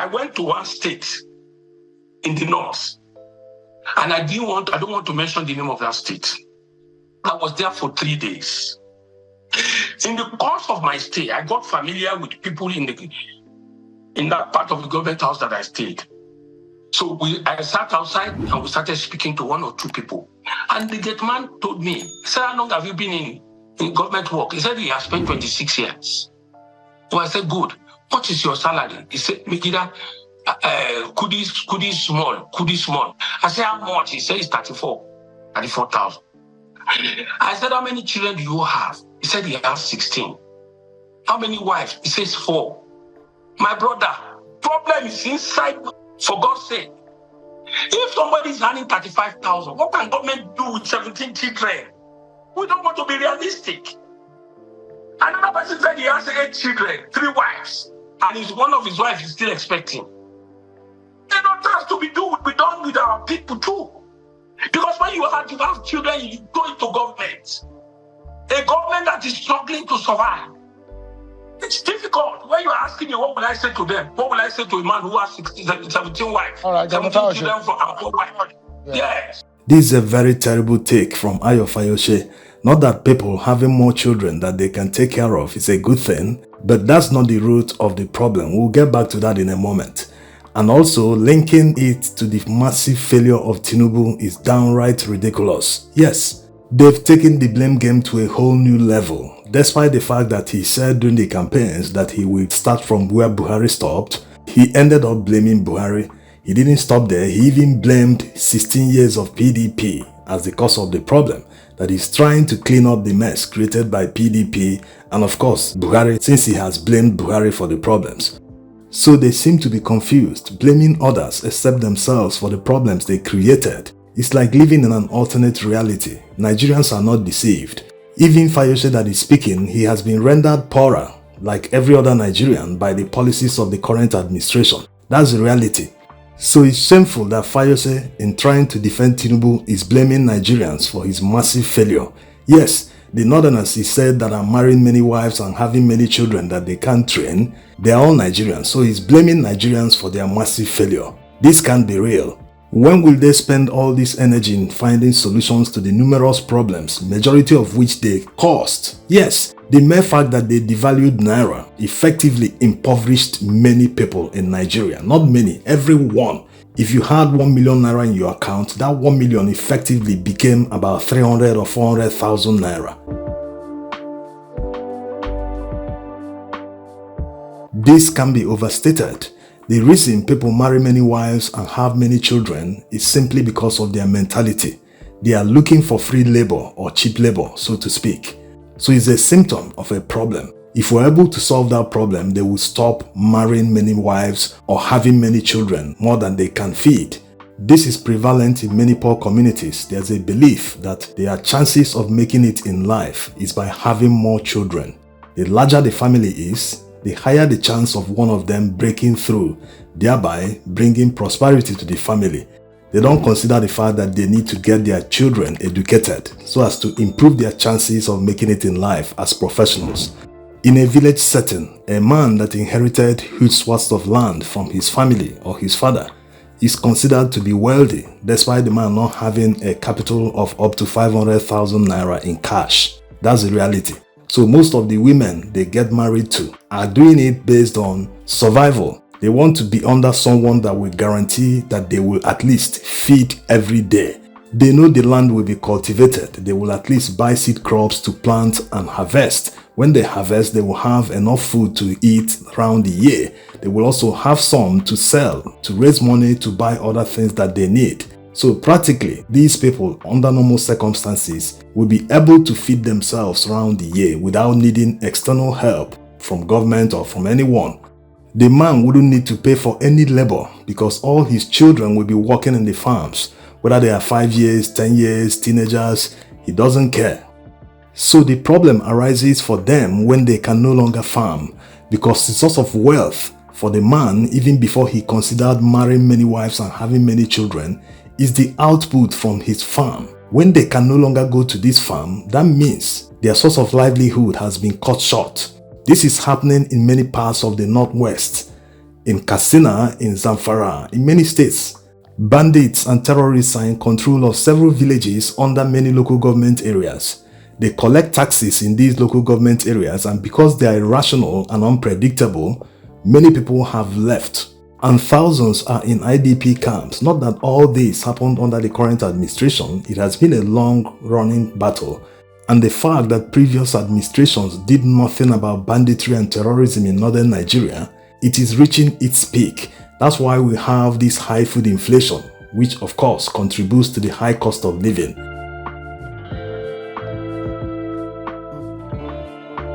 I went to one state in the north, and I don't want to mention the name of that state. I was there for 3 days. In the course of my stay, I got familiar with people in that part of the government house that I stayed. So I sat outside and we started speaking to 1 or 2 people. And the gate man told me, he said, how long have you been in government work? He said he has spent 26 years. So I said, good. What is your salary? He said, Megida, kudi small. I said, how much? He said, it's 34,000. I said, how many children do you have? He said he has 16. How many wives? He says 4. My brother, problem is inside, for God's sake. If somebody is earning 35,000, what can government do with 17 children? We don't want to be realistic. Another person said he has 8 children, 3 wives, and one of his wives is still expecting. There's no task to be done with our people too. Because when you have children, you go into government. A government that is struggling to survive. It's difficult. When you're asking me, what will I say to them? What will I say to a man who has 17 wives? All right, 17 children from our 4 wives. Yes. This is a very terrible take from Fayose. Not that people having more children that they can take care of is a good thing, but that's not the root of the problem. We'll get back to that in a moment. And also, linking it to the massive failure of Tinubu is downright ridiculous. Yes, they've taken the blame game to a whole new level, despite the fact that he said during the campaigns that he will start from where Buhari stopped. He ended up blaming Buhari. He didn't stop there. He even blamed 16 years of PDP as the cause of the problem, that he's trying to clean up the mess created by PDP and of course Buhari, since he has blamed Buhari for the problems. So they seem to be confused, blaming others except themselves for the problems they created. It's like living in an alternate reality. Nigerians are not deceived. Even Fayose that is speaking, he has been rendered poorer, like every other Nigerian, by the policies of the current administration. That's the reality. So it's shameful that Fayose, in trying to defend Tinubu, is blaming Nigerians for his massive failure. Yes, the Northerners, he said, that are marrying many wives and having many children that they can't train, they are all Nigerians, so he's blaming Nigerians for their massive failure. This can't be real. When will they spend all this energy in finding solutions to the numerous problems, majority of which they caused? Yes, the mere fact that they devalued Naira effectively impoverished many people in Nigeria. Not many, everyone. If you had 1 million Naira in your account, that 1 million effectively became about 300 or 400,000 Naira. This can be overstated. The reason people marry many wives and have many children is simply because of their mentality. They are looking for free labor or cheap labor, so to speak. So it's a symptom of a problem. If we're able to solve that problem, they will stop marrying many wives or having many children more than they can feed. This is prevalent in many poor communities. There's a belief that their chances of making it in life is by having more children. The larger the family is, the higher the chance of one of them breaking through, thereby bringing prosperity to the family. They don't consider the fact that they need to get their children educated so as to improve their chances of making it in life as professionals. In a village setting, a man that inherited huge swaths of land from his family or his father is considered to be wealthy, despite the man not having a capital of up to 500,000 Naira in cash. That's the reality. So most of the women they get married to are doing it based on survival. They want to be under someone that will guarantee that they will at least feed every day. They know the land will be cultivated. They will at least buy seed crops to plant and harvest. When they harvest, they will have enough food to eat around the year. They will also have some to sell, to raise money to buy other things that they need. So practically, these people, under normal circumstances, will be able to feed themselves around the year without needing external help from government or from anyone. The man wouldn't need to pay for any labor because all his children will be working in the farms. Whether they are 5 years, 10 years, teenagers, he doesn't care. So the problem arises for them when they can no longer farm, because the source of wealth for the man, even before he considered marrying many wives and having many children, is the output from his farm. When they can no longer go to this farm, that means their source of livelihood has been cut short. This is happening in many parts of the Northwest. in Katsina, in Zamfara, in many states. Bandits and terrorists are in control of several villages under many local government areas. They collect taxes in these local government areas, and because they are irrational and unpredictable, many people have left. And thousands are in IDP camps. Not that all this happened under the current administration, it has been a long-running battle. And the fact that previous administrations did nothing about banditry and terrorism in northern Nigeria, it is reaching its peak. That's why we have this high food inflation, which of course contributes to the high cost of living.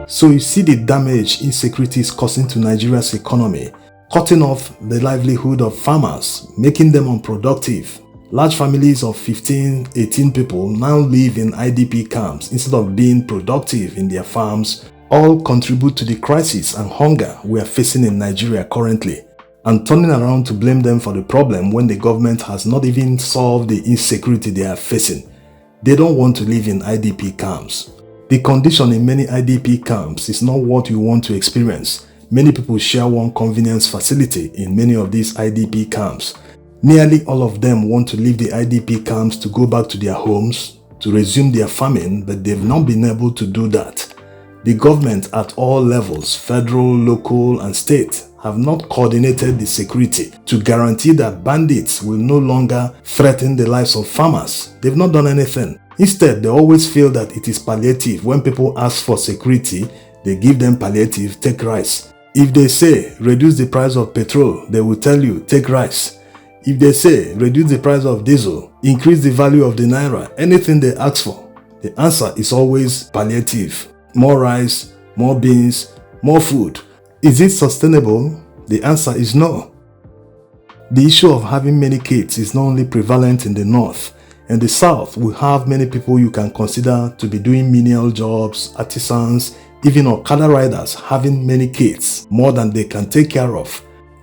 So you see the damage insecurity is causing to Nigeria's economy, cutting off the livelihood of farmers, making them unproductive. Large families of 15, 18 people now live in IDP camps instead of being productive in their farms. All contribute to the crisis and hunger we are facing in Nigeria currently, and turning around to blame them for the problem when the government has not even solved the insecurity they are facing. They don't want to live in IDP camps. The condition in many IDP camps is not what you want to experience. Many people share one convenience facility in many of these IDP camps. Nearly all of them want to leave the IDP camps to go back to their homes, to resume their farming, but they've not been able to do that. The government at all levels, federal, local, and state, have not coordinated the security to guarantee that bandits will no longer threaten the lives of farmers. They've not done anything. Instead, they always feel that it is palliative. When people ask for security, they give them palliative, take rice. If they say, reduce the price of petrol, they will tell you, take rice. If they say, reduce the price of diesel, increase the value of the naira, anything they ask for, the answer is always palliative. More rice, more beans, more food. Is it sustainable? The answer is no. The issue of having many kids is not only prevalent in the north. In the south, we have many people you can consider to be doing menial jobs, artisans, even Okada riders having many kids, more than they can take care of.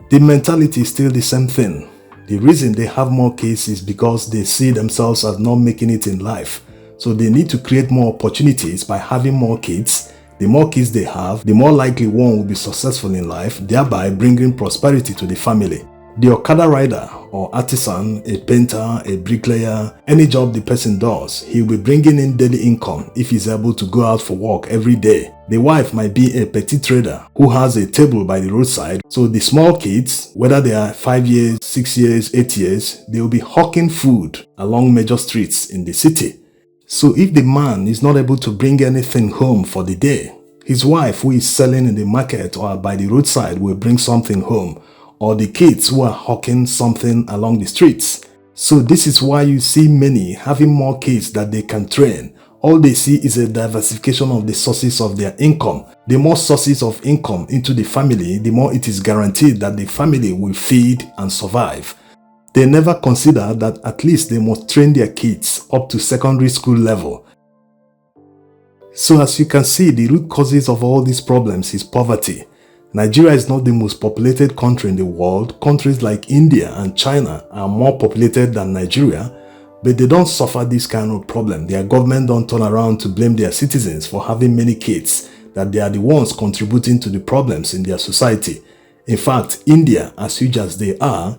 The mentality is still the same thing. The reason they have more kids is because they see themselves as not making it in life. So they need to create more opportunities by having more kids. The more kids they have, the more likely one will be successful in life, thereby bringing prosperity to the family. The Okada rider or artisan, a painter, a bricklayer, any job the person does, he will be bringing in daily income if he's able to go out for work every day. The wife might be a petty trader who has a table by the roadside. So the small kids, whether they are 5 years, 6 years, 8 years, they will be hawking food along major streets in the city. So if the man is not able to bring anything home for the day, his wife who is selling in the market or by the roadside will bring something home, or the kids who are hawking something along the streets. So this is why you see many having more kids that they can train. All they see is a diversification of the sources of their income. The more sources of income into the family, the more it is guaranteed that the family will feed and survive. They never consider that at least they must train their kids up to secondary school level. So as you can see, the root causes of all these problems is poverty. Nigeria is not the most populated country in the world. Countries like India and China are more populated than Nigeria, but they don't suffer this kind of problem. Their government don't turn around to blame their citizens for having many kids, that they are the ones contributing to the problems in their society. In fact, India, as huge as they are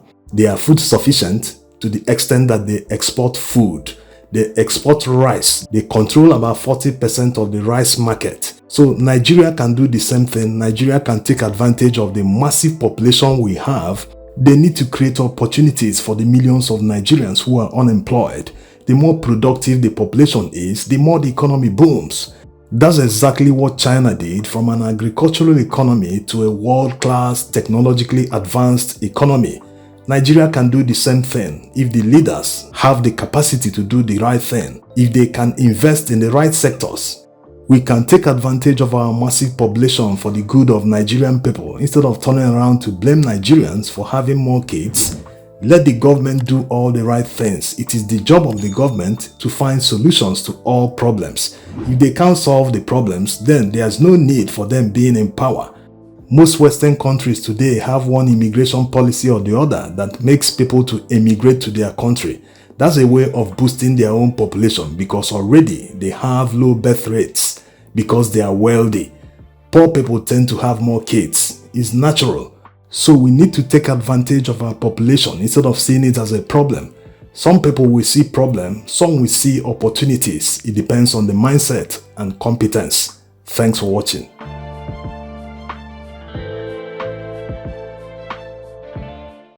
food sufficient to the extent that they export food. They export rice. They control about 40% of the rice market. So Nigeria can do the same thing. Nigeria can take advantage of the massive population we have. They need to create opportunities for the millions of Nigerians who are unemployed. The more productive the population is, the more the economy booms. That's exactly what China did, from an agricultural economy to a world-class, technologically advanced economy. Nigeria can do the same thing if the leaders have the capacity to do the right thing, if they can invest in the right sectors. We can take advantage of our massive population for the good of Nigerian people instead of turning around to blame Nigerians for having more kids. Let the government do all the right things. It is the job of the government to find solutions to all problems. If they can't solve the problems, then there's no need for them being in power. Most Western countries today have one immigration policy or the other that makes people to emigrate to their country. That's a way of boosting their own population because already they have low birth rates because they are wealthy. Poor people tend to have more kids. It's natural. So we need to take advantage of our population instead of seeing it as a problem. Some people will see problems, some will see opportunities. It depends on the mindset and competence. Thanks for watching.